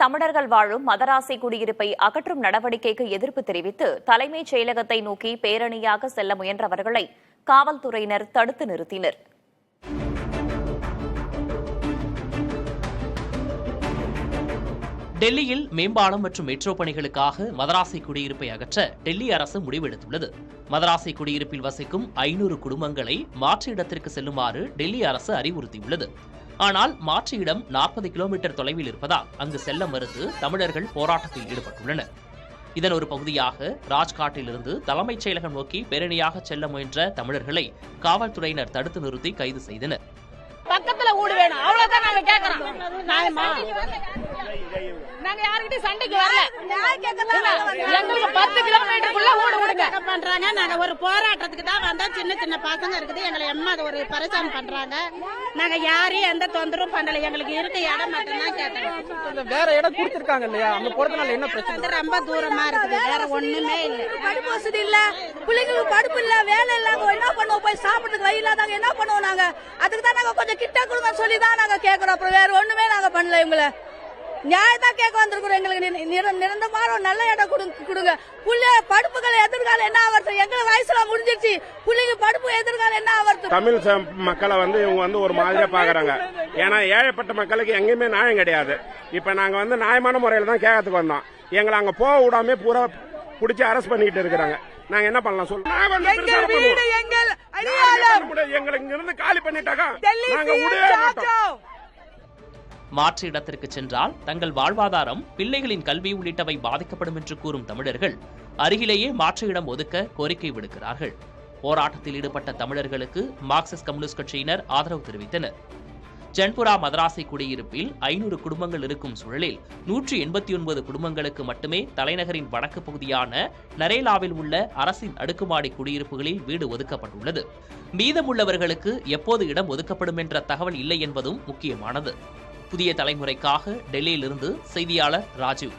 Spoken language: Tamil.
தமிழர்கள் வாழும் மதராசி குடியிருப்பை அகற்றும் நடவடிக்கைக்கு எதிர்ப்பு தெரிவித்து தலைமைச் செயலகத்தை நோக்கி பேரணியாக செல்ல முயன்றவர்களை காவல்துறையினர் தடுத்து நிறுத்தினர். டெல்லியில் மேம்பாலம் மற்றும் மெட்ரோ பணிகளுக்காக மதராசி குடியிருப்பை அகற்ற டெல்லி அரசு முடிவெடுத்துள்ளது. மதராசி குடியிருப்பில் வசிக்கும் 500 குடும்பங்களை மாற்று இடத்திற்கு செல்லுமாறு டெல்லி அரசு அறிவுறுத்தியுள்ளது. ஆனால் மாற்று இடம் 40 கிலோமீட்டர் தொலைவில் இருப்பதால் அங்கு செல்ல மறுத்து தமிழர்கள் போராட்டத்தில் ஈடுபட்டுள்ளனர். இதன் ஒரு பகுதியாக ராஜ்காட்டிலிருந்து தலைமைச் செயலகம் நோக்கி பேரணியாக செல்ல முயன்ற தமிழர்களை காவல்துறையினர் தடுத்து நிறுத்தி கைது செய்தனர். பக்கத்துல ஊடு வேணும், அவ்வளவுதான் நாங்க கேக்குறோம். நாங்க யாருக்கிட்டையும் சண்டைக்கு வரல. எங்களுக்கு 10 கிலோமீட்டருக்குள்ள ஊடு விடுங்க பண்றாங்க. நாங்க ஒரு போராட்டத்துக்கு தான் வந்தா, சின்ன சின்ன பசங்க இருக்குது, எங்களை எம்மா ஒரு பரிசான் பண்றாங்க. நாங்க யாரையும் எந்த தொந்தரவும் பண்ணல. எங்களுக்கு இருக்க இடம் மட்டும்தான் கேட்டோம். வேற இடம் கொடுத்திருக்காங்க இல்லையா? அங்க போறதுனால என்ன பிரச்சனை? ரொம்ப தூரமா இருக்குது, வேற ஒண்ணுமே இல்ல. படிப்பு வசதி இல்ல, பிள்ளைங்களுக்கு படிப்பு இல்ல, வேலை இல்ல. என்ன பண்ணுவோம்? போய் சாப்பிடுறதுக்கு வழி இல்லாதாங்க என்ன பண்ணுவோம்? நாங்க அதுக்கு தான் நாங்க கொஞ்சம் கிட்ட கொடுங்க சொல்லிதான் நாங்க கேட்கறோம். அப்புறம் வேற ஒண்ணுமே நாங்க பண்ணல. இவங்களை நியாயத்தான் கேட்க வந்திருக்கிறோம். எங்களுக்கு நிரந்தரமான நல்ல இடம் கொடுங்க. புள்ள படிப்புகள் எதிர்காலம் என்ன ஆகிறது? எங்களுக்கு வயசுல முடிஞ்சிருச்சு. புள்ளைங்க படிப்பு எதிர்காலம் என்ன ஆகிறது? தமிழ் மக்களை இவங்க ஒரு மாதிரியா பாக்குறாங்க. ஏன்னா ஏழைப்பட்ட மக்களுக்கு எங்கேயுமே நியாயம் கிடையாது. இப்ப நாங்க நியாயமான முறையில தான் கேட்கறதுக்கு வந்தோம். எங்களை அங்க போக விடாம பூரா பிடிச்சி அரெஸ்ட் பண்ணிட்டு இருக்கிறாங்க. நாங்க என்ன பண்ணலாம் சொல்லுங்க? எங்களுக்கு இங்கிருந்து காலி பண்ணிட்டாங்க. நாங்க விடவே மாட்டோம். மாற்று இடத்திற்கு சென்றால் தங்கள் வாழ்வாதாரம், பிள்ளைகளின் கல்வி உள்ளிட்டவை பாதிக்கப்படும் என்று கூறும் தமிழர்கள் அருகிலேயே மாற்று இடம் ஒதுக்க கோரிக்கை விடுக்கிறார்கள். போராட்டத்தில் ஈடுபட்ட தமிழர்களுக்கு மார்க்சிஸ்ட் கம்யூனிஸ்ட் கட்சியினர் ஆதரவு தெரிவித்தனர். ஜன்புரா மதராசி குடியிருப்பில் 500 குடும்பங்கள் இருக்கும் சூழலில் 189 குடும்பங்களுக்கு மட்டுமே தலைநகரின் வடக்கு பகுதியான நரேலாவில் உள்ள அரசின் அடுக்குமாடி குடியிருப்புகளில் வீடு ஒதுக்கப்பட்டுள்ளது. மீதமுள்ளவர்களுக்கு எப்போது இடம் ஒதுக்கப்படும் என்ற தகவல் இல்லை என்பதும் முக்கியமானது. புதிய தலைமுறைக்காக டெல்லியிலிருந்து செய்தியாளர் ராஜீவ்.